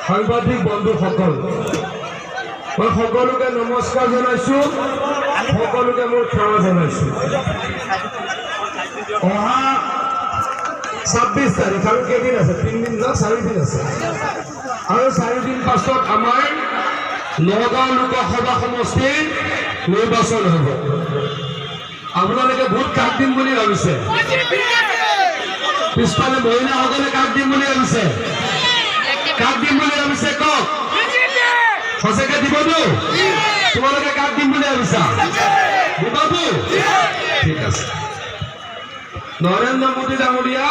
সাংবাদিক বন্ধুসকল, মই সকলোকে নমস্কাৰ জনাইছোঁ, সকলোকে মোৰ সেৱা জনাইছোঁ। অহা 26 তাৰিখ আৰু কেইদিন আছে? 3 দিন না 4 দিন আছে। আৰু 4 দিন পাছত আমাৰ নগাঁও লোকসভা সমষ্টিৰ নিৰ্বাচন হ'ব। আপোনালোকে ভোট কাক দিম বুলি ভাবিছে? পিছফালে মহিলাসকলে কাক দিম বুলি ভাবিছে? কাক দিম বুলি ভাবিছে কওক? সঁচাকে দিবতো? তোমালোকে কাক দিম বুলি ভাবিছা? দিবতো? ঠিক আছে। নৰেন্দ্ৰ মোদী ডাঙৰীয়া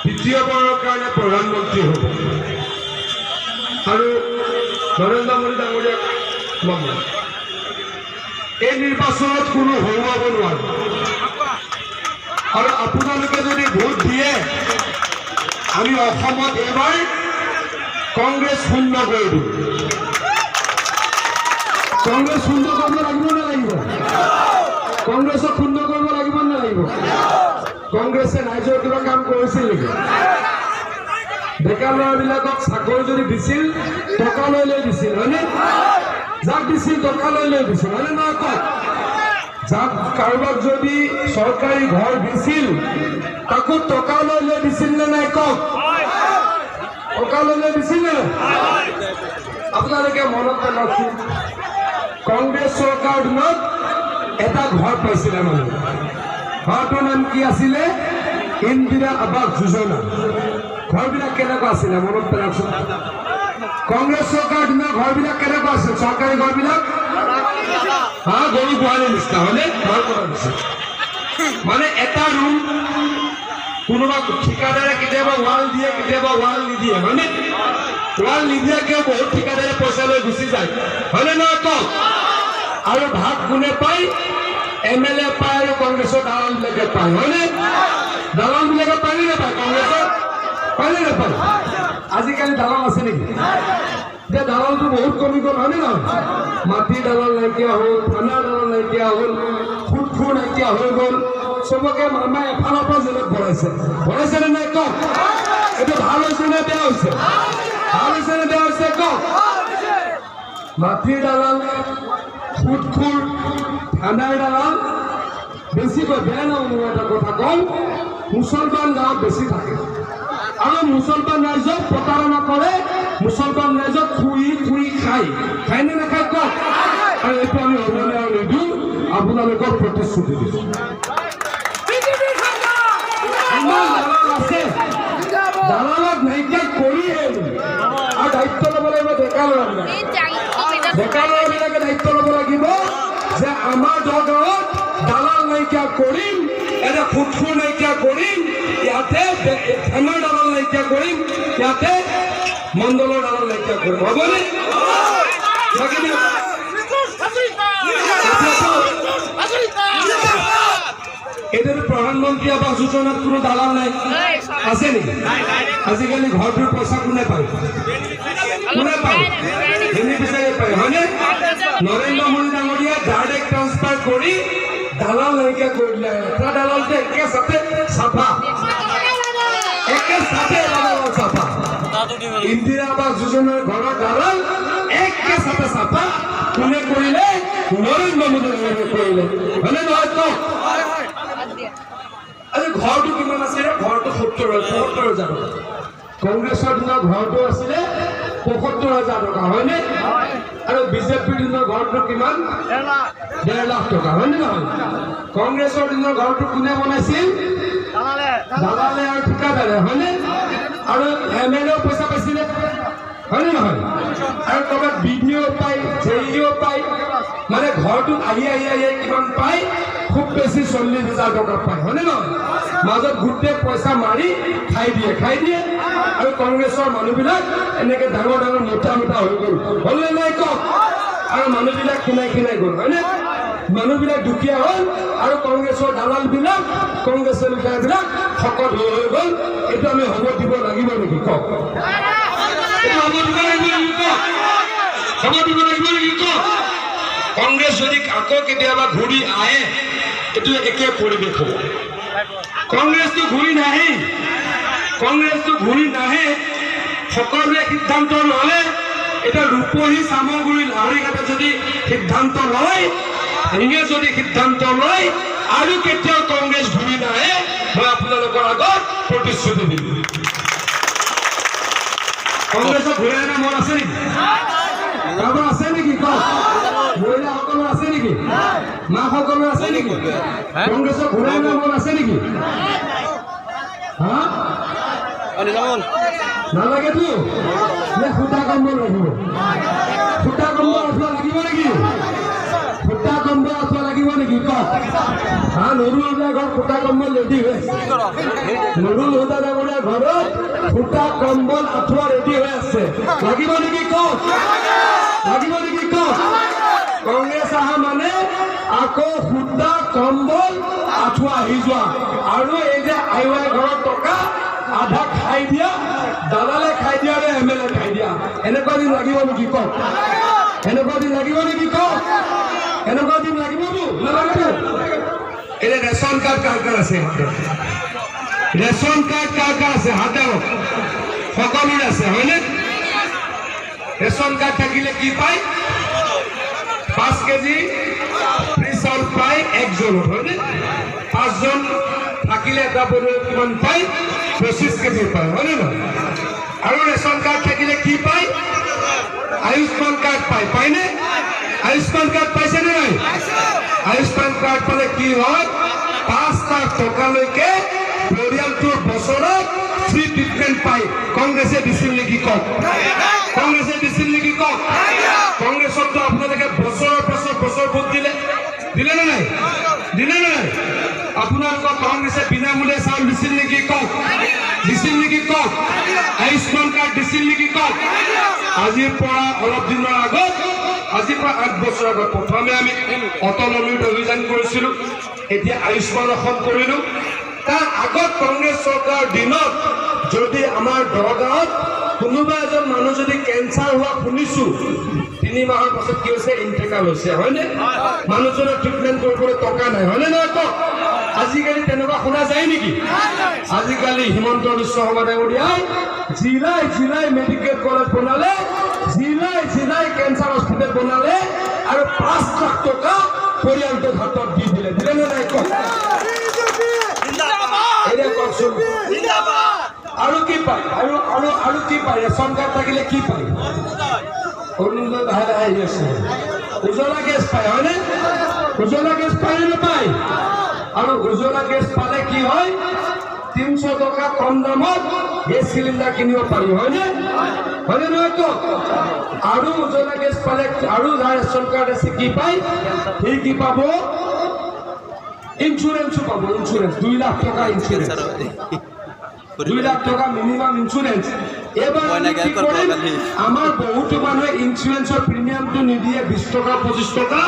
দ্বিতীয়বাৰৰ কাৰণে প্ৰধানমন্ত্ৰী হ'ব আৰু নৰেন্দ্ৰ মোদী ডাঙৰীয়াক এই নিৰ্বাচনত কোনো হৰুৱাব নোৱাৰে। আৰু আপোনালোকে যদি ভোট দিয়ে আমি অসমত এইবাৰ কংগ্ৰেছ শূন্য কৰি দিম। কংগ্ৰেছ শূন্য কৰিব লাগিব নালাগিব? কংগ্ৰেছক শূন্য কৰিব লাগিব নালাগিব? কংগ্ৰেছে ৰাইজৰ কিবা কাম কৰিছিল নেকি? ডেকা ল'ৰাবিলাকক চাকৰি যদি দিছিল টকা লৈ লৈ দিছিল, হয়নে? যাক দিছিল টকা লৈ লৈ দিছিল, হয়নে নহয় কওক? যাক কাৰোবাক যদি চৰকাৰী ঘৰ দিছিল তাকো টকা লৈ লৈ দিছিল নে নাই কওক? টকা লৈ লৈ দিছিল নে? আপোনালোকে মনত ৰাখক, কংগ্ৰেছ চৰকাৰ দিনত এটা ঘৰ পাইছিলে মানুহ। ঘৰটোৰ নাম কি আছিলে? ইন্দিৰা আৱাস যোজনা। ঘৰবিলাক কেনেকুৱা আছিলে মনত পেলাওকচোন। কংগ্ৰেছ চৰকাৰ দিনৰ ঘৰবিলাক কেনেকুৱা আছিল? চৰকাৰী ঘৰবিলাক গৰু গোহালিৰ নিচিনা, হয়নে? ঘৰ কৰা নিচিনা, মানে এটা ৰুম। কোনোবা ঠিকাদাৰে কেতিয়াবা ৱাল দিয়ে, কেতিয়াবা ৱাল নিদিয়ে, হয়নে? ৱাল নিদিয়াকেও বহুত ঠিকাদাৰে পইচা লৈ গুচি যায়, হয়নে নহয় কওক? আৰু ভাগ কোনে পায়? MLA পায় আৰু কংগ্ৰেছৰ দালালবিলাকে পায়, হয়নে? দালালবিলাকে পায় নে নাপায়? কংগ্ৰেছৰ পায় নে নাপায়? আজিকালি দালাল আছে নেকি? এতিয়া দালালটো বহুত কমি গ'ল, হয়নে নহয়? মাটি দালাল নাইকিয়া হ'ল, থানাৰ দালাল নাইকিয়া হ'ল, সুদখোৰ নাইকিয়া হৈ গ'ল। চবকে মামাই এফালৰ পৰা জেলত ভৰাইছে। ভৰাইছে নে নাই কওক? এইটো ভাল হৈছে নে বেয়া হৈছে? ভাল হৈছে নে বেয়া হৈছে কওক? মাটিৰ দালাল, সুদখোৰ, থানাৰ দালাল বেছিকৈ বেয়া নহয়। এটা কথা কওঁ, মুছলমান গাঁৱত বেছি থাকে আৰু মুছলমান ৰাইজক প্ৰতাৰণা কৰে। মুছলমান ৰাইজক খুই খায় নে নাখায় কওক? আৰু এইটো আমি হ'বলৈ আৰু নিদিওঁ। আপোনালোকৰ প্ৰতিশ্ৰুতি দিছোঁ। দালাল আছে, দালালক নাইকিয়া কৰিহে আৰু দায়িত্ব ল'ব লাগিব ডেকা ল'ৰাবিলাক। ডেকা ল'ৰাবিলাকে দায়িত্ব ল'ব লাগিব যে আমাৰ গাঁৱত দালাল নাইকিয়া কৰিম, এটা সুদখোৰ নাইকিয়া কৰিম, ইয়াতে থানাৰ দালাল নাইকিয়া কৰিম, ইয়াতে মণ্ডলৰ দালাল নাইকিয়া কৰিম, হ'বনে? এটাতো প্ৰধানমন্ত্ৰী আৱাস যোজনাত কোনো দালাল নাই, আছে নেকি? আজিকালি ঘৰটোৰ পইচা কোনে পায়? কোনে পায়? এনে বিচাৰি পায়, হয়নে? নৰেন্দ্ৰ মোদী ডাঙৰীয়া ডাইৰেক্ট ট্ৰান্সফাৰ কৰি দালাল নাইকিয়া কৰি দিলে। এটা দালালটো একে সাথে চাফা, একে সাথে দালাল চাফা। ইন্দিৰা আৱাস যোজনাৰ ঘৰৰ দালাল একে সাথে চাফা। কোনে কৰিলে? নৰেন্দ্ৰ মোদী ডাঙৰীয়াই কৰিলে, হয়নে নহয় কওক? আজি ঘৰটো কিমান আছিলে? ঘৰটো ৭০,০০০ টকা। কংগ্ৰেছৰ দিনৰ ঘৰটো আছিলে ৭৫,০০০ টকা, হয়নে? আৰু বিজেপিৰ দিনৰ ঘৰটো কিমান? ১.৫ লাখ টকা, হয়নে নহয়? কংগ্ৰেছৰ দিনৰ ঘৰটো কোনে বনাইছিল? দালালে আৰু ঠিকাদাৰে, হয়নে? আৰু MLA পইচা পাইছিলে, হয়নে নহয়? আৰু ক'ৰবাত BDO পায়, JEO পায়, মানে ঘৰটোত আহি কিমান পায়? খুব বেছি ৪০,০০০ টকা পায়, হয়নে নহয়? মাজত গোটেই পইচা মাৰি খাই দিয়ে। আৰু কংগ্ৰেছৰ মানুহবিলাক এনেকে ডাঙৰ মোটা হৈ গ'ল, হ'লনে নাই কওক? আৰু মানুহবিলাক খিনাই গ'ল, হয়নে? মানুহবিলাক দুখীয়া হ'ল আৰু কংগ্ৰেছৰ দালালবিলাক, কংগ্ৰেছৰ লিডাৰবিলাক শকত হৈ গ'ল। এইটো আমি হ'ব দিব লাগিব নেকি কওক? কংগ্ৰেছ যদি আকৌ কেতিয়াবা ঘূৰি আহে, এইটো একে পৰিৱেশ হ'ব। কংগ্ৰেছটো ঘূৰি নাহে, সকলোৱে সিদ্ধান্ত ললে এটা ৰূপহী চামগুৰি লাহৰীঘাটে যদি সিদ্ধান্ত লয় এনেকৈ যদি সিদ্ধান্ত লয় আৰু কেতিয়াও কংগ্ৰেছ ঘূৰি নাহে মই আপোনালোকৰ আগত প্ৰতিশ্ৰুতি দিলোঁ কংগ্ৰেছক ঘূৰাই অনা মন আছে নেকি কাৰোবাৰ আছে নেকি কওক মহিলাসকলৰ আছে নেকি মাসকলৰ আছে নেকি কংগ্ৰেছক ঘূৰাই অনা মন আছে নেকি হা নালাগেতো নে সূতা কম্বল লাগিব সূতা কম্বল আঁঠুৱা লাগিব নেকি সূতা কম্বল আঁঠুৱা লাগিব নেকি কওক হা নুৰুল হুদা ঘৰত সূতা কম্বল ৰেডি হৈ আছে নুৰুল হুদা ডাঙৰীয়া ঘৰত সূতা কম্বল আঁঠুৱা ৰেডি হৈ আছে লাগিব নেকি কওক লাগিব নেকি কওক কংগ্ৰেছ অহা মানে আকৌ সূতা কম্বল আঁঠুৱা আহি যোৱা আৰু এই যে আইৱাই ঘৰত টকা আধা খাই দিয়া দালালে খাই দিয়া আৰু MLA খাই দিয়া এনেকুৱা দিন লাগিব নেকি কওক এনেকুৱা দিন লাগিব নেকি কওক এনেকুৱা দিন লাগিবতো নালাগে এতিয়া ৰেচন কাৰ্ড কাৰ কাৰ আছে ৰেচন কাৰ্ড কাৰ কাৰ আছে হাতত সকলোৰে আছে হয়নে ৰেচন কাৰ্ড থাকিলে কি পায় 5 কেজি ফ্ৰী চাউল পায় একজনৰ হয়নে 5 জন থাকিলে এটা পৰিয়াল কিমান পায় 25 কেজি পায় হয়নে নহয় আৰু ৰেচন কাৰ্ড থাকিলে কি পায় আয়ুষ্মান কাৰ্ড পায় পায়নে আয়ুষ্মান কাৰ্ড পাইছে নে নাই আয়ুষ্মান কাৰ্ড পালে কি হয় 5 লাখ টকালৈকে পৰিয়ালটোৰ বছৰত ফ্ৰী ট্ৰিটমেণ্ট পায় কংগ্ৰেছে দিছিল নেকি কওক কংগ্ৰেছে দিছিল নেকি কওক কংগ্ৰেছতো আপোনালোকে বছৰৰ পাছত বছৰ ভোট দিলে দিলে নে নাই আপোনালোকৰ কংগ্ৰেছে বিনামূলীয়া চাউল দিছিল নেকি কওক দিছিল নেকি কওক আয়ুষ্মান কাৰ্ড দিছিল নেকি কওক আজিৰ পৰা অলপ দিনৰ আগত আজিৰ পৰা 8 বছৰ আগত প্ৰথমে আমি অটল অমৃত অভিযান কৰিছিলোঁ এতিয়া আয়ুষ্মান অসম কৰিলোঁ তাৰ আগত কংগ্ৰেছ চৰকাৰৰ দিনত যদি আমাৰ দৰগাঁৱত কোনোবা এজন মানুহ যদি কেঞ্চাৰ হোৱা শুনিছোঁ 3 মাহৰ পাছত কি হৈছে ইণ্টেকাল হৈছে হয়নে মানুহজনৰ ট্ৰিটমেণ্ট কৰিবলৈ টকা নাই হয়নে নহয় কওক আজিকালি তেনেকুৱা শুনা যায় নেকি আজিকালি হিমন্ত বিশ্ব শৰ্মা ডাঙৰীয়াই জিলাই মেডিকেল কলেজ বনালে জিলাই কেঞ্চাৰ হস্পিটেল বনালে আৰু 5 লাখ টকা পৰিয়ালটোৰ হাতত দি দিলে দিলে নে নাই কওক এতিয়া কওকচোন আৰু কি পায় আৰু কি পায় ৰেচন কাৰ্ড থাকিলে কি পায় অৰুণোদয় লাহে লাহে আহি আছে উজ্বলা গেছ পায় হয়নে উজ্বলা গেছ পায় নাপায় আৰু উজ্বলা গেছ পালে কি হয় 300 টকা কম দামত গেছ চিলিণ্ডাৰ কিনিব পাৰি হয়নে নহয় কওক আৰু উজ্বলা গেছ পালে আৰু যাৰ ৰেচন কাৰ্ড আছে কি পায় সি কি পাব ইঞ্চুৰেঞ্চো পাব ইঞ্চুৰেঞ্চ 2 লাখ টকা ইঞ্চুৰেঞ্চ 2 লাখ টকা মিনিমাম ইঞ্চুৰেঞ্চ এবাৰ আমাৰ বহুতো মানুহে ইঞ্চুৰেঞ্চৰ প্ৰিমিয়ামটো নিদিয়ে 20 টকা 25 টকা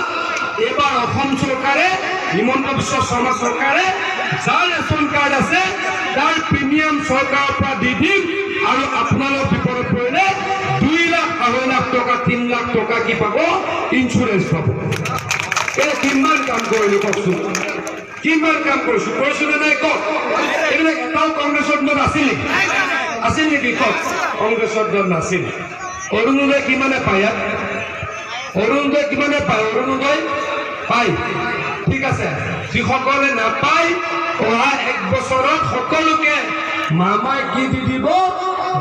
এবাৰ অসম চৰকাৰে হিমন্ত বিশ্ব শৰ্মা চৰকাৰে যাৰ ৰেচন কাৰ্ড আছে তাৰ প্ৰিমিয়াম চৰকাৰৰ পৰা দি দিম আৰু আপোনালোক বিপদত পৰিলে 2 লাখ 2.5 লাখ টকা 3 লাখ টকা কি পাব ইঞ্চুৰেঞ্চ পাব এই কিমান কাম কৰিলোঁ কওকচোন কিমান কাম কৰিছোঁ নে নাই কওক এইবিলাক এটাও কংগ্ৰেছৰ দিনত আছিল নেকি কওক কংগ্ৰেছৰ দিনত নাছিল অৰুণোদয় কিমানে পায় ইয়াত অৰুণোদয় কিমানে পায় অৰুণোদয় পায় ঠিক আছে যিসকলে নাপায় অহা 1 বছৰত সকলোকে মামাই কি দি দিব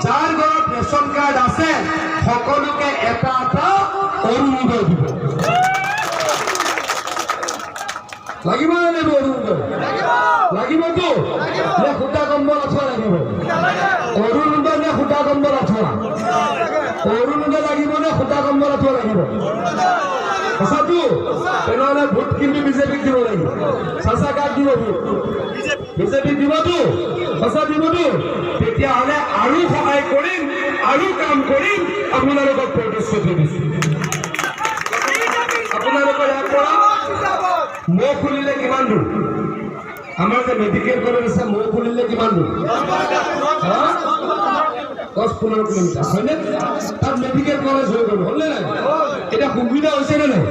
যাৰ ঘৰত ৰেচন কাৰ্ড আছে সকলোকে এটা অৰুণোদয় দিব লাগিব নে লাগিব অৰুণোদয় লাগিবতো নে সূতা কম্বল আঁঠুৱা লাগিব অৰুণোদয় নে সূতা কম্বল আঁঠুৱা অৰুণোদয় লাগিব নে সূতা কম্বল আঁঠুৱা লাগিব সঁচাটো তেনেহ'লে ভোট কিন্তু বিজেপিক দিব লাগিব সঁচা কাক দিব ভোট বিজেপিক দিবতো সঁচা দিবতো তেতিয়াহ'লে আৰু সহায় কৰিম আৰু কাম কৰিম আপোনালোকক প্ৰতিশ্ৰুতি দিছোঁ আপোনালোকৰ ইয়াৰ পৰা মৌ খুলিলে কিমান দূৰ আমাৰ যে মেডিকেল কলেজ আছে মৌ খুলিলে কিমান দূৰ 10-15 কিলোমিটাৰ হয়নে তাত মেডিকেল কলেজ হৈ গ'ল হ'লনে নাই এতিয়া সুবিধা হৈছে নে নাই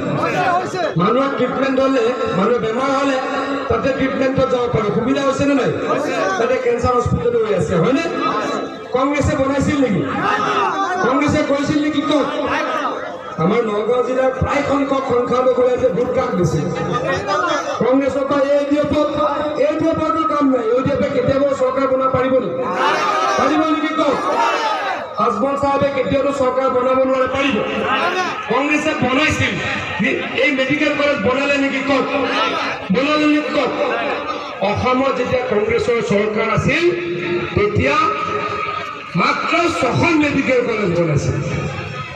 মানুহৰ ট্ৰিটমেণ্ট হ'লে মানুহ বেমাৰ হ'লে তাতে ট্ৰিটমেণ্টত যাব পাৰে সুবিধা হৈছে নে নাই তাতে কেঞ্চাৰ হস্পিটেল হৈ আছে হয়নে কংগ্ৰেছে বনাইছিল নেকি আমাৰ নগাঁও জিলাৰ প্ৰায় সংখ্যক সংখ্যালঘুৱে যে ভোট কাক দিছিল কংগ্ৰেছৰ পৰা ADF-ৰ কাম নাই ADF-এ কেতিয়াবা চৰকাৰ বনাব পাৰিব নেকি কওক আজমল চাহাবে কেতিয়াও চৰকাৰ বনাব নোৱাৰে পাৰিব কংগ্ৰেছে বনাইছিল এই মেডিকেল কলেজ বনালে নেকি কওক অসমত যেতিয়া কংগ্ৰেছৰ চৰকাৰ আছিল তেতিয়া মাত্ৰ 6খন মেডিকেল কলেজ বনাইছিল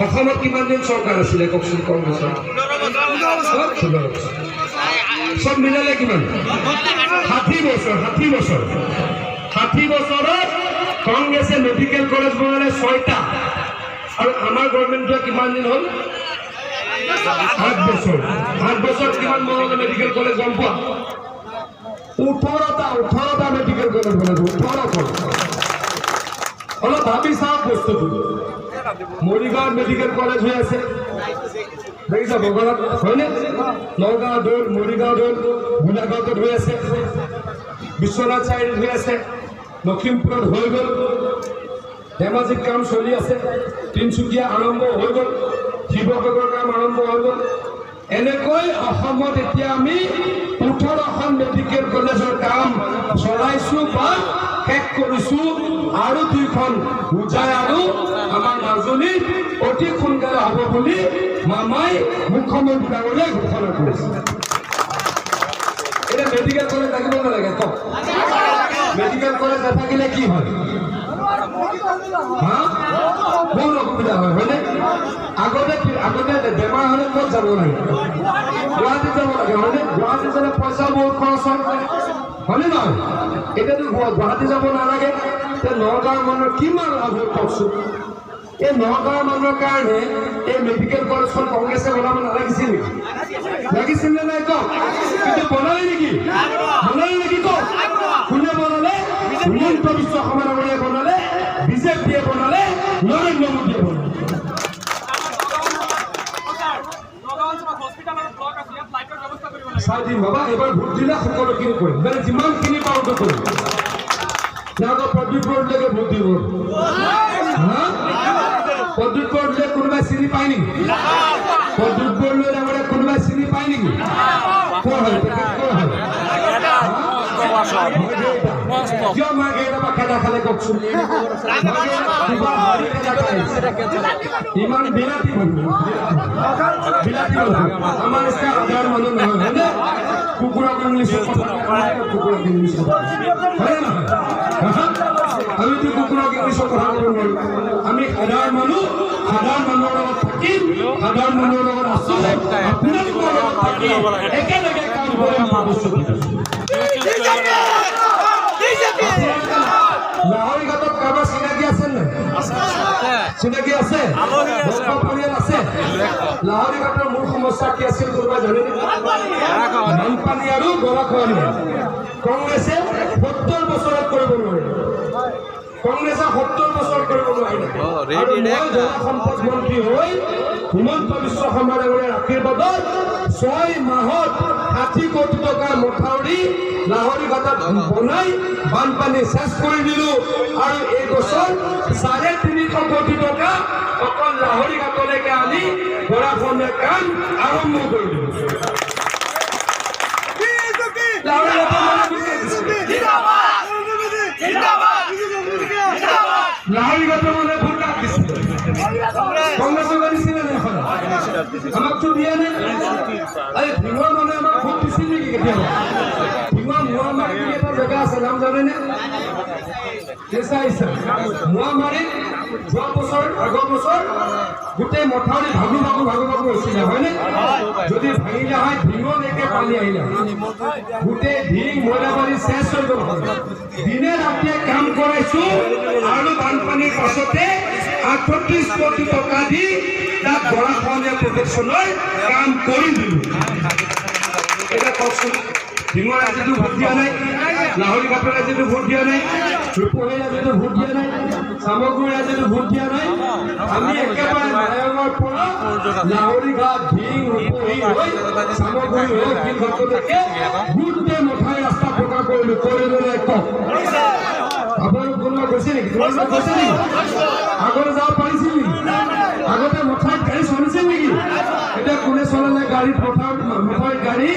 অসমত কিমান দিন চৰকাৰ আছিলে কওকচোন কংগ্ৰেছৰ সব মিলালে কিমান 60 বছৰত কংগ্ৰেছে মেডিকেল কলেজ বনালে 6টা আৰু আমাৰ গভৰ্ণমেণ্টে কিমান দিন হ'ল 8 বছৰ কিমান বনালে মেডিকেল কলেজ গম পোৱা 18টা মেডিকেল কলেজ বনাইছে 18খন অলপ ভাবি চাওক বস্তুটো মৰিগাঁৱত মেডিকেল কলেজ হৈ আছে দেখিছা বগলাত হয়নে নগাঁও দৌল মৰিগাঁও দৌল গোলাঘাটত হৈ আছে বিশ্বনাথ চাৰিআলিত হৈ আছে লখিমপুৰত হৈ গ'ল ধেমাজিত কাম চলি আছে তিনিচুকীয়া আৰম্ভ হৈ গ'ল শিৱসাগৰৰ কাম আৰম্ভ হৈ গ'ল এনেকৈ অসমত এতিয়া আমি 18খন মেডিকেল কলেজৰ কাম চলাইছো বা শেষ কৰিছো আৰু 2খন উজাই আৰু আমাৰ মাজুলীত অতি সোনকালে হ'ব বুলি মামাই মুখ্যমন্ত্ৰী ডাঙৰীয়াই ঘোষণা কৰিছে এটা মেডিকেল কলেজ থাকিব নালাগে কওক মেডিকেল কলেজ নাথাকিলে কি হয় বহুত অসুবিধা হয় হয়নে আগতে বেমাৰ হ'লে ক'ত যাব লাগে গুৱাহাটীত যাব লাগে হয়নে গুৱাহাটীত যালে পইচা বহুত খৰচ হয়নে নহয় এতিয়াতো গুৱাহাটী যাব নালাগে নগাঁৱৰ মানুহৰ কিমান লাভ হ'ল কওকচোন এই নগাঁৱৰ মানুহৰ কাৰণে এই মেডিকেল কলেজখন কংগ্ৰেছে বনাব নালাগিছিল নেকি লাগিছিল নে নাই কওক কিন্তু বনালে নেকি কওক কোনে বনালে হিমন্ত বিশ্ব শৰ্মা ডাঙৰীয়াই বনালে বিজেপিয়ে বনালে নৰেন্দ্ৰ মোদীয়ে বনালে চাই দিম বাবা এবাৰ ভোট দিলে সকলোখিনি কৰিম মানে যিমানখিনি পাৰোঁ কৰিম প্ৰদ্যুৎ বৰদলৈকে ভোট দিব প্ৰদ্যুৎ বৰদলৈ কোনোবাই চিনি পায় নেকি প্ৰদ্যুৎ বৰদলৈ ডাঙৰীয়া কোনোবাই চিনি পায় নেকি ক'ৰ হয় কিয় মাৰ্ঘেৰিটা বা খেদা খালে কওকচোন ইমান বিলাতী মানুহ আমাৰ নিচিনা সাধাৰণ মানুহ নহয় হয়নে কুকুৰক ইংলিছত হয়নে নহয় আমিতো কুকুৰক ইংলিছত কথা ক'ব নোৱাৰো আমি সাধাৰণ মানুহৰ লগত থাকিম সাধাৰণ মানুহৰ লগত আছো আপোনালোকৰ লগত থাকিম একেলগে কাম কৰিম লাহৰীঘাটত কাৰোবাৰ চিনাকি আছে নাই চিনাকি আছে পৰিয়াল আছে লাহৰীঘাটৰ মূল সমস্যা কি আছিল কোনোবাই জানেনে বানপানী আৰু গৰাখহনীয়া কংগ্ৰেছে 70 বছৰত কৰিব নোৱাৰিলে কংগ্ৰেছে 70 বছৰ কৰিব নোৱাৰিলে আৰু মই জলসম্পদ মন্ত্ৰী হৈ হিমন্ত বিশ্ব শৰ্মা ডাঙৰীয়াৰ আশীৰ্বাদত 6 মাহত 60 কোটি টকাৰ মথাউৰি লাহৰীঘাটত বনাই বানপানী শেষ কৰি দিলো আৰু এই বছৰ 350 কোটি টকা অকল লাহৰীঘাটলৈকে আনি গৰাখহনীয়াৰ কাম আৰম্ভ কৰি দিলো লাহৰীঘাটৰ মানে ভোট কাক দিছিল কংগ্ৰেছক দিছিলে নে আমাকতো দিয়া নাই ধিঙৰ মানে আমাক ভোট দিছিল নেকি কেতিয়াবা ধিঙৰ মোৱামাৰী বুলি এটা জেগা আছে নাম জানেনে মোৱামাৰীত যোৱা বছৰ আগৰ বছৰ গোটেই মথাউৰি ভাগু হৈছিলে হয়নে যদি ভাঙিলে হয় ধিঙলৈকে পানী আহিলে গোটেই ধিং মইনাবাৰী শেষ হৈ গ'ল দিনে ৰাতিয়ে কাম কৰাইছো আৰু বানপানীৰ পাছতে 38 কোটি টকা দি তাত গৰাখহনীয়া প্ৰটেকশ্যনৰ কাম কৰি দিলো এতিয়া কওকচোন ধিঙৰ ৰাজ্যটো ভোট দিয়া নাই লাহৰীঘাটৰ ৰাজ্যটো ভোট দিয়া নাই ৰূপহী ৰাজ্যটো ভোট দিয়া নাই চামগুৰি ৰাজ্যটো ভোট দিয়া নাই আমি একেবাৰে মায়ঙৰ পৰা লাহৰীঘাট ধিং ৰূপহী হৈ চামগুৰি হৈ শিলঘাটলৈকে গোটেই মথাউৰি ৰাস্তা পকা কৰিলো কৰিবলৈ কওক আপোনালোক কোনোবা গৈছে নেকি তোমালোক গৈছে নেকি আগতে যাব পাৰিছিল নেকি আগতে মথাউৰিত গাড়ী চলিছিল নেকি গাড়ী মোটাৰী গাড়ী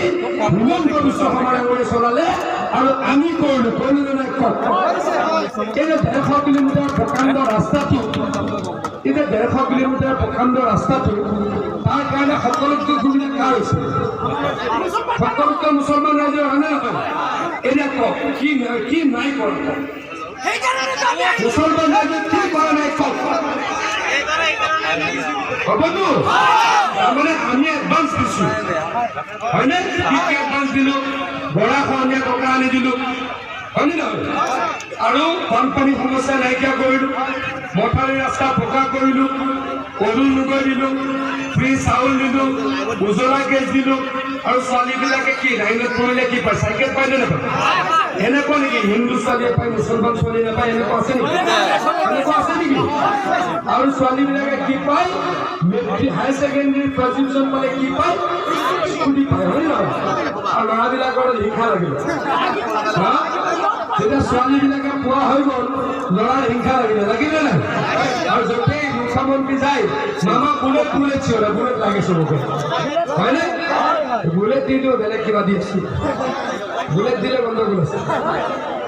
হিমন্ত বিশ্ব শৰ্মা ডাঙৰীয়াই চলালে আৰু আমি কৰিলো নাই কওক এই যে 150 কিলোমিটাৰ প্ৰকাণ্ড ৰাস্তাটো এতিয়া 150 কিলোমিটাৰ প্ৰকাণ্ড ৰাস্তাটো তাৰ কাৰণে সকলোতকৈ সুবিধা কাৰ হৈছে সকলোতকৈ মুছলমান ৰাইজৰ হয়নে নহয় এতিয়া কওক কি নাই কৰা মুছলমান ৰাইজে কি কৰা নাই কওক হবতো তাৰমানে আমি এডভান্স দিছো হয়নে কি এডভান্স দিলো বৰা খনীয়া টকা আনি দিলো হয়নে নহয় আৰু বানপানী সমস্যা নাইকিয়া কৰিলো মথাউৰি ৰাস্তা পকা কৰিলো অৰুণ নগৈ দিলো ফ্ৰী চাউল দিলো উজলা গেছ দিলো আৰু ছোৱালীবিলাকে কি লাইনত পৰিলে কি পায় চাইকেল পায় নে নাপায় এনেকুৱা নেকি হিন্দু ছোৱালীয়ে পায় মুছলমান ছোৱালী নাপায় এনেকুৱা আছে নেকি আৰু ছোৱালীবিলাকে কি পায় matric higher secondary first division পালে কি পায় স্কুটি পায় হয় নহয় আৰু ল'ৰাবিলাকৰ হিংসা লাগিলে যেতিয়া ছোৱালীবিলাকে পোৱা হৈ গ'ল ল'ৰাৰ হিংসা লাগিলে নাই আৰু য'তেই মুখ্যমন্ত্ৰী যায় মামা বুলেট চিঞৰে বুলেট লাগে চবকে হয়নে বুলেট দি দিওঁ বেলেগ কিবা দি আছো বুলেট দিলে গণ্ডগোল আছে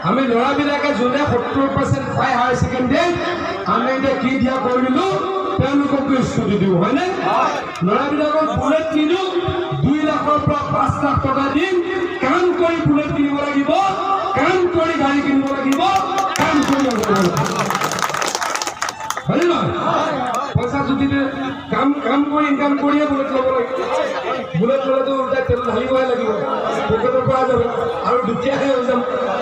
আমি ল'ৰাবিলাকে যোনে 70% পায় হায়াৰ ছেকেণ্ডেৰীত আমি এতিয়া কি দিয়া কৰি দিলোঁ তেওঁলোককো স্কুটি দিওঁ হয়নে ল'ৰাবিলাকক বুলেট নিদিওঁ 2 লাখৰ পৰা 5 লাখ টকা দিম কাম কৰি বুলেট কিনিব লাগিব কাম কৰি গাড়ী কিনিব লাগিব কাম কৰি হয়নে নহয় পইচা যদি কাম কৰি ইনকাম কৰিয়ে বুলেট ল'ব লাগিব বুলেট ল'লেতো ওলটাই তেল ঢালিবহে লাগিব পকেটৰ পৰা যাব আৰু দুখীয়াহে হৈ যাম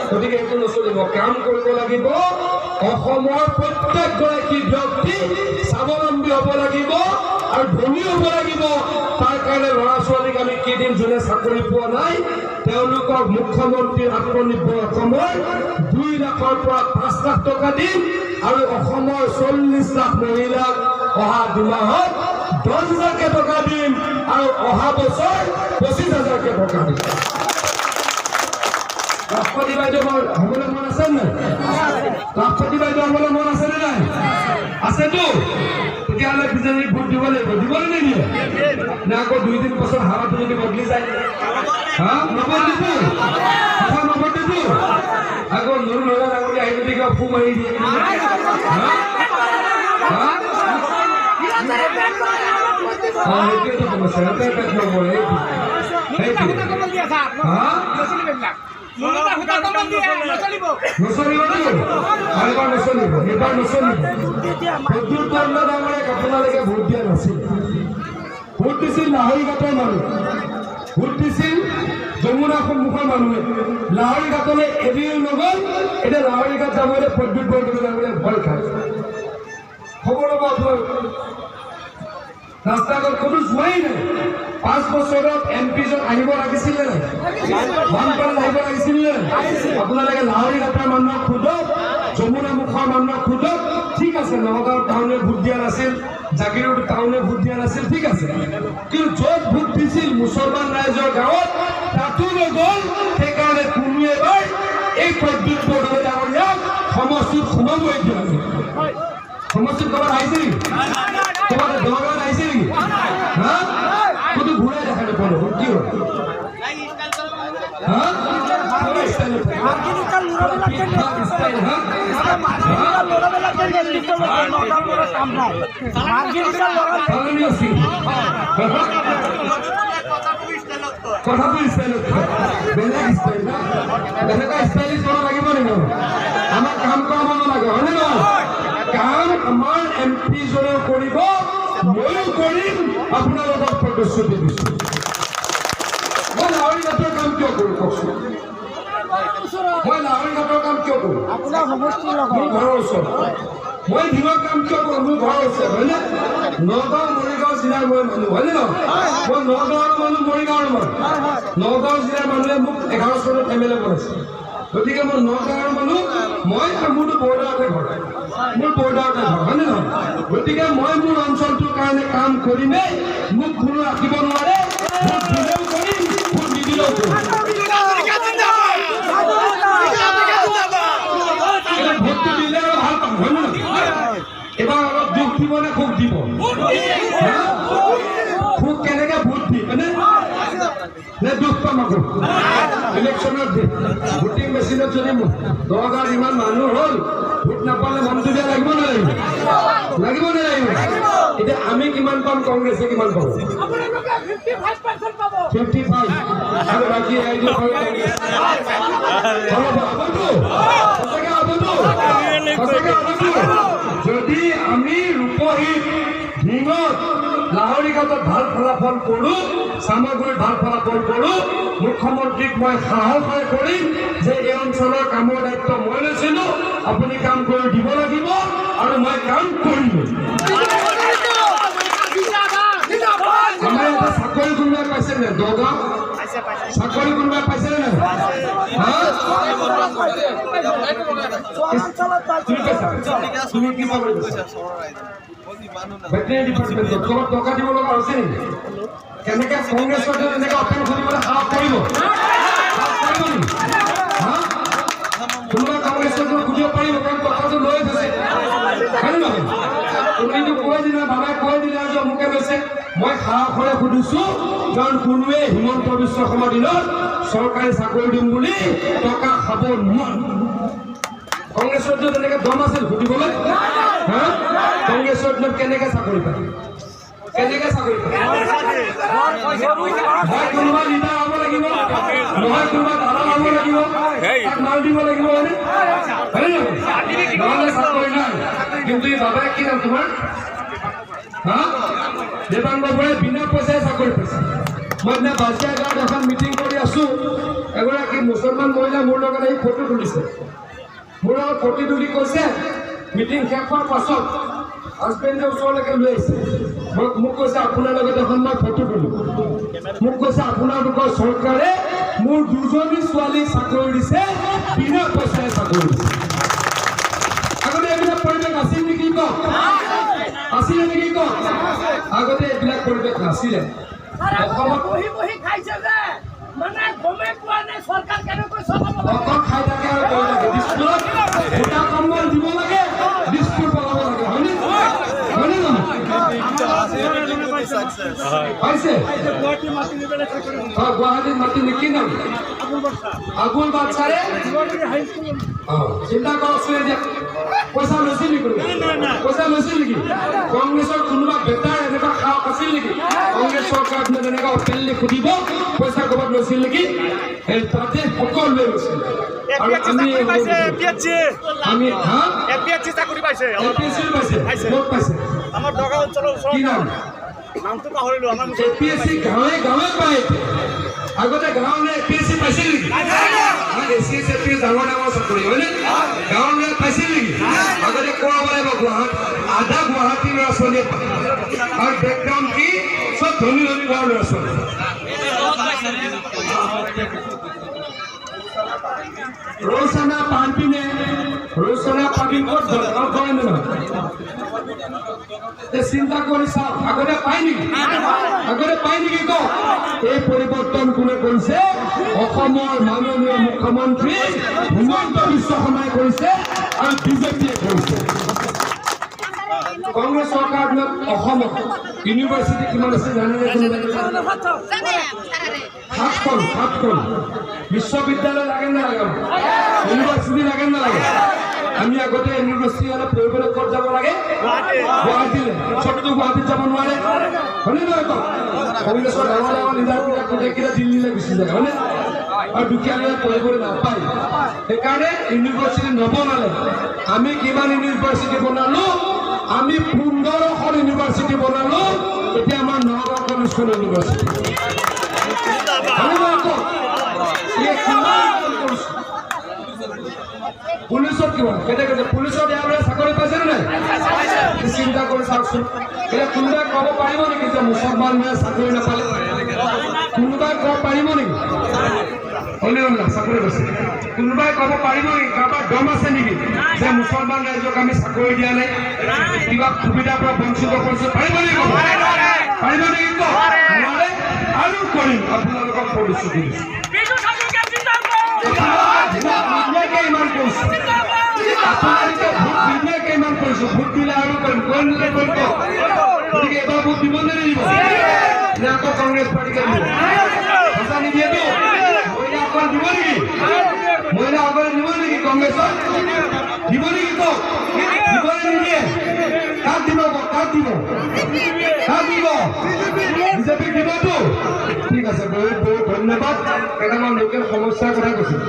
গতিকে এইটো নচলিব কাম কৰিব লাগিব অসমৰ প্ৰত্যেকগৰাকী ব্যক্তি স্বাৱলম্বী হ'ব লাগিব আৰু ধনী হ'ব লাগিব তাৰ কাৰণে ল'ৰা ছোৱালীক আমি কেইদিন যোনে চাকৰি পোৱা নাই তেওঁলোকক মুখ্যমন্ত্ৰীৰ আত্মনিৰ্ভৰ অসমৰ 2 লাখৰ পৰা 5 লাখ টকা দিম আৰু অসমৰ 40 লাখ মহিলাক অহা 2 মাহত 10,000 টকা দিম আৰু অহা বছৰ 25,000 টকা দিম ৰাষ্ট্ৰপতি বাইদেউ হ'বলৈ মন আছে নাই ৰাষ্ট্ৰপতি বাইদেউ হ'বলৈ মন আছে নে নাই আছেতো তেতিয়াহ'লে বিজেপিক ভোট দিব লাগিব দিবলৈ নিদিয়ে নে আকৌ 2 দিন পাছত হাৱাটো যদি বদলি যায় নবদলিব আকৌ নৰু ল'ৰা ডাঙৰীয়া আহি যদি কিবা ফু মাৰি দিয়ে সেইটোৱেতো সমস্যা সিহঁতে পেট নপৰে আপোনালোকে ভোট দিয়া নাছিল ভোট দিছিল লাহৰীঘাটৰ মানুহ ভোট দিছিল যমুনা সন্মুখৰ মানুহে লাহৰীঘাটলৈ এদিন নগ'ল এতিয়া লাহৰীঘাট যাবলৈ প্ৰদ্যুৎ বৰদলৈ যাবলৈ ভয় খায় খবৰ ল'ব আপোনালোক ৰাস্তা ঘাট কোনো যোৱাই নাই 5 বছৰত এমপিজন আহিব লাগিছিলে নাই বানপানীত আহিব লাগিছিলে আপোনালোকে লাহৰীঘাটৰ মানুহক সোধক যমুনা মুখৰ মানুহক সোধক ঠিক আছে নগাঁও টাউনে ভোট দিয়া নাছিল জাগিৰোড টাউনে ভোট দিয়া নাছিল ঠিক আছে কিন্তু য'ত ভোট দিছিল মুছলমান ৰাইজৰ গাঁৱত তাতো নগ'ল সেইকাৰণে কোনো এবাৰ এই প্ৰদ্যুৎ বৰদলৈ ডাঙৰীয়াক সমষ্টিত সোমাবই দিয়া নাই সমষ্টিত ক'ৰবাত আহিছে নেকি ক'ৰবাত নগাঁৱত আহিছে নেকি ক'তো ঘূৰাই দেখা নাপালো কি হ'ল কথাটো ষ্টাইলত বেলেগ ষ্টাইল এনেকুৱা ষ্টাইলিছ হ'ব লাগিব নেকি আমাক কাম কৰা মানুহ লাগে হয়নে নহয় কাম আমাৰ এমপিজনেও কৰিব ময়ো কৰিম আপোনালোকক প্ৰতিশ্ৰুতি দিছোঁ মই লাহৰীঘাটৰ কাম কিয় কৰোঁ কওকচোন মই লাহৰীঘাটৰ কাম কিয় কৰোঁ আপোনাৰ সমষ্টিৰ মোৰ ঘৰৰ ওচৰত মই দিনৰ কাম কিয় কৰোঁ মোৰ ঘৰৰ ওচৰত হয়নে নগাঁও মৰিগাঁও জিলাৰ মই মানুহ হয়নে নহয় মই নগাঁৱৰ মানুহ মৰিগাঁৱৰ মানুহ নগাঁও জিলাৰ মানুহে মোক 11 চনত MLA বনাইছে গতিকে মই নগাঁৱৰ মানুহ মই আৰু মোৰতো বৰ্ডাৰতে ঘৰ মোৰ বৰ্ডাৰতে ঘৰ হয়নে নহয় গতিকে মই মোৰ অঞ্চলটোৰ কাৰণে কাম কৰিমেই মোক কোনো ৰাখিব নোৱাৰে ভোট দিলেও কৰিম ভোট নিদিলেও কৰিম ভোটটো দিলে আৰু ভাল পাম হয় নহয় এবাৰ অলপ দুখ দিব নে খুব দিব মোক কেনেকৈ ভোট দি মানে নে দুখ পাম আকৌ ইলেকশ্যনত দি ভোটিং মেচিনত যদি 10,000 ইমান মানুহ হ'ল ভোট নাপালে মনটো বেয়া লাগিব নালাগিব লাগিব নালাগিব এতিয়া আমি কিমান পাম কংগ্ৰেছে কিমান পাব 55 আৰু বাকী যদি আমি ৰূপহীন ঢিঙত লাহৰীঘাটত ভাল ফলাফল কৰোঁ চামগুৰিত ভাল ফলাফল কৰোঁ মুখ্যমন্ত্ৰীক মই সাহসেৰে কৰিম যে এই অঞ্চলৰ কামৰ দায়িত্ব মই লৈছিলোঁ আপুনি কাম কৰি দিব লাগিব আৰু মই কাম কৰিম আমাৰ ইয়াতে চাকৰি কোনোবাই পাইছে নে দগাঁও চাকৰি কোনোবাই পাইছে নে তুমি কি বেটেৰী ডিপাৰ্টমেণ্টত ক'ৰবাত টকা দিব লগা হৈছে নেকি কেনেকৈ কংগ্ৰেছৰ এনেকৈ অপেন কৰিবলৈ সাহস কৰিব কোনোবা কংগ্ৰেছৰ খুজিব পাৰিব কাৰণ টকাটো লৈ থৈছে হয় নহয় তুমিতো কৈ দিলা বাবাই কৈ দিলে আজি অমুকে লৈছে মই সাহসেৰে সুধিছোঁ কাৰণ কোনোৱে হিমন্ত বিশ্ব শৰ্মাৰ দিনত চৰকাৰী চাকৰি দিম বুলি টকা খাব নোৱাৰে কংগ্ৰেছৰ দিনত এনেকৈ দম আছিল সুধিবলৈ কংগ্ৰেছৰ দিনত কেনেকৈ চাকৰি পায় কেনেকৈ চাকৰি পায় হয় কোনোবা লিডাৰ হ'ব লাগিব নহয় কোনোবা দালাল হ'ব লাগিব তাক মাল দিব লাগিব হয়নে নহ'লে চাকৰি নাই কিন্তু এই বাবাই কি নাম তোমাৰ দেৱাংগ বৰাই বিনা পইচাই চাকৰি পাইছে মই দিনা বাজিয়া গাঁৱত এখন মিটিং কৰি আছোঁ এগৰাকী মুছলমান মহিলা মোৰ লগত আহি ফটো তুলিছে মোৰ লগত ফটো তুলি কৈছে মিটিং শেষ হোৱাৰ পাছত হাজবেণ্ডে ওচৰলৈকে লৈ আহিছে মোক কৈছে আপোনাৰ লগত এখন মই ফটো তুলোঁ মোক কৈছে আপোনালোকৰ চৰকাৰে মোৰ 2জনী ছোৱালীক চাকৰি দিছে বিনা পইচাৰে চাকৰি দিছে আগতে এইবিলাক পৰিৱেশ আছিল নেকি কওক আছিলে নেকি কওক আগতে এইবিলাক পৰিৱেশ নাছিলে অসমত অকল খাই থাকে আৰু কৰি থাকে স্কুলত গোটা কম্বল দিব লাগে স্কুল পলাব লাগে হয়নে হয়নে নহয় পাইছে গুৱাহাটীত মাতি নেকি নাম আবুল বাদশাহে চিন্তা কৰকচোন এতিয়া পইচা লৈছিল নেকি পইচা লৈছিল নেকি কংগ্ৰেছৰ কোনোবা বেটাৰ এনেকুৱা সাহস আছিল নেকি কংগ্ৰেছ চৰকাৰ এনেকুৱা অপেনলি সুধিব পইচা ক'ৰবাত লৈছিল নেকি এই তাতে সকলোৱে লৈছিল আৰু আমি এপিএছচি চাকৰি পাইছে ক'ত পাইছে আমাৰ দগা অঞ্চলৰ কি নাম নামটো পাহৰিলোঁ আমাৰ এপিএছচি গাঁৱে গাঁৱে পায় আগতে গাঁৱলৈ এপিএছচি পাইছিল নেকি এপিএছচি ডাঙৰ ডাঙৰ চাকৰি হয়নে গাঁৱলৈ পাইছিল নেকি আগতে কোৱা লাগিব গুৱাহাটী আধা গুৱাহাটী ল'ৰা ছোৱালীয়ে পায় আৰু বেকগ্ৰাউণ্ড কি চব ধনী ধনী ঘৰৰ ল'ৰা ছোৱালী ৰৌচানা পানপিনে ৰৌচানা পাবি ক'ত দৰকাৰ কৰে নহয় চিন্তা কৰি চাওক আগতে পায় নেকি কওক এই পৰিৱৰ্তন কোনে কৰিছে অসমৰ মাননীয় মুখ্যমন্ত্ৰী হিমন্ত বিশ্ব শৰ্মাই কৰিছে আৰু বিজেপিয়ে কৰিছে কংগ্ৰেছ চৰকাৰ দিনত অসমত ইউনিভাৰ্চিটি কিমান আছে জানেনে সাতখন বিশ্ববিদ্যালয় লাগে নালাগে ইউনিভাৰ্চিটি লাগে নালাগে আমি আগতে ইউনিভাৰ্চিটি অলপ পঢ়িবলৈ ক'ত যাব লাগে গুৱাহাটীলৈ চবটো গুৱাহাটীত যাব নোৱাৰে হয়নে নহয় কওক কংগ্ৰেছৰ ডাঙৰ ডাঙৰ লিডাৰবিলাক গোটেইকেইটা দিল্লীলৈ গুচি যায় হয়নে আৰু দুখীয়া ল'ৰাই পঢ়িবলৈ নাপায় সেইকাৰণে ইউনিভাৰ্চিটি নবনালে আমি কিমান ইউনিভাৰ্চিটি বনালোঁ আমি 15খন ইউনিভাৰ্চিটি বনালোঁ এতিয়া আমাৰ নগাঁও কলেজখন ইউনিভাৰ্চিটি পুলিচত কিমান কেনেকৈ পুলিচত ইয়াৰ চাকৰি পাইছে নে নাই চিন্তা কৰি চাওকচোন এতিয়া কোনোবাই ক'ব পাৰিব নেকি যে মুছলমান মানুহে চাকৰি নাপালে কোনোবাই ক'ব পাৰিব নেকি হয়নে নহয় চাকৰি পাইছে কোনোবাই ক'ব পাৰিব নেকি কাৰোবাৰ দম আছে নেকি যে মুছলমান ৰাইজক আমি চাকৰি দিয়া নাই কিবা সুবিধাৰ পৰা বঞ্চিত কৰিছোঁ পাৰিব নেকি নোৱাৰে আৰু কৰিম আপোনালোকক প্ৰতিশ্ৰুতি দিছোঁ ইমান কৰিছোঁ আপোনালোকে ভোট নিদিয়াকৈ ইমান কৰিছোঁ ভোট দিলে আৰু কৰিম কৰিলে কৰিব গতিকে এবাৰ ভোট দিব নে নিদিব নে আকৌ কংগ্ৰেছ পাৰ্টিকে দিব সঁচা নিদিয়েতো মহিলা অকল দিব নেকি মহিলা অকলে দিব নেকি কংগ্ৰেছক দিব নেকি কওক দিব নে নিদিয়ে কাক দিব কাক দিব কাক দিব বিজেপিক দিবতো ঠিক আছে বহুত বহুত ধন্যবাদ কেইটামান লোকেল সমস্যাৰ কথা কৈছিল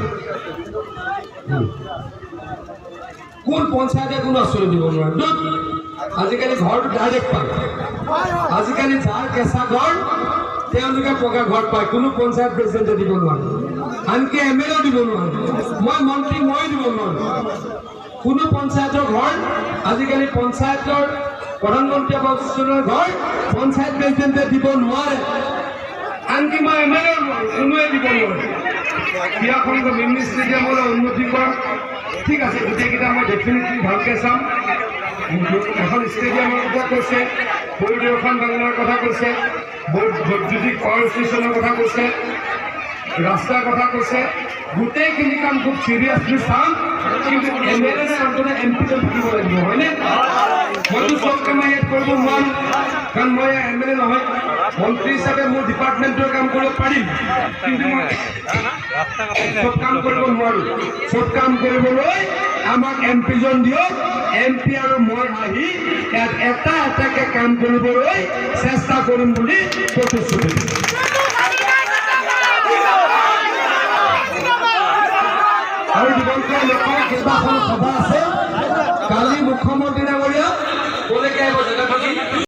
কোন পঞ্চায়তে কোনো আঁচনি দিব নোৱাৰে আজিকালি ঘৰটো ডাইৰেক্ট পায় আজিকালি যাৰ কেঁচা ঘৰ তেওঁলোকে পকা ঘৰ পায় কোনো পঞ্চায়ত প্ৰেচিডেণ্টে দিব নোৱাৰে আনকি এমএলএও দিব নোৱাৰে মই মন্ত্ৰী মই দিব নোৱাৰো কোনো পঞ্চায়তৰ ঘৰ আজিকালি পঞ্চায়তৰ প্ৰধানমন্ত্ৰী আৱাস যোজনাৰ ঘৰ পঞ্চায়ত প্ৰেচিডেণ্টে দিব নোৱাৰে আনকি মই এমএলএও নোৱাৰো কোনোৱে দিব নোৱাৰে ক্ৰীড়াখণ্ড মিনি ষ্টেডিয়ামৰ উন্নতি কৰা ঠিক আছে গোটেইকেইটা মই ডেফিনেটলি ভালকৈ চাম এখন ষ্টেডিয়ামৰ কথা কৈছে পৰিদৰ্শন বাংলাৰ কথা কৈছে বৈদ্যুতিক পাৱাৰ ষ্টেচনৰ কথা কৈছে ৰাস্তাৰ কথা কৈছে গোটেইখিনি কাম খুব চিৰিয়াছলি চাম কিন্তু এমএলএ অন্তত এমপিজন থাকিব লাগিব হয়নে মইতো চব কাম ইয়াত কৰিব নোৱাৰো কাৰণ মই এমএলএ নহয় মন্ত্ৰী হিচাপে মোৰ ডিপাৰ্টমেণ্টৰ কাম কৰিব পাৰিম কিন্তু মই চব কাম কৰিব নোৱাৰো চব কাম কৰিবলৈ আমাক এমপিজন দিয়ক এমপি আৰু মই আহি ইয়াত এটা এটাকে কাম কৰিবলৈ চেষ্টা কৰিম বুলি প্ৰতিশ্ৰুতি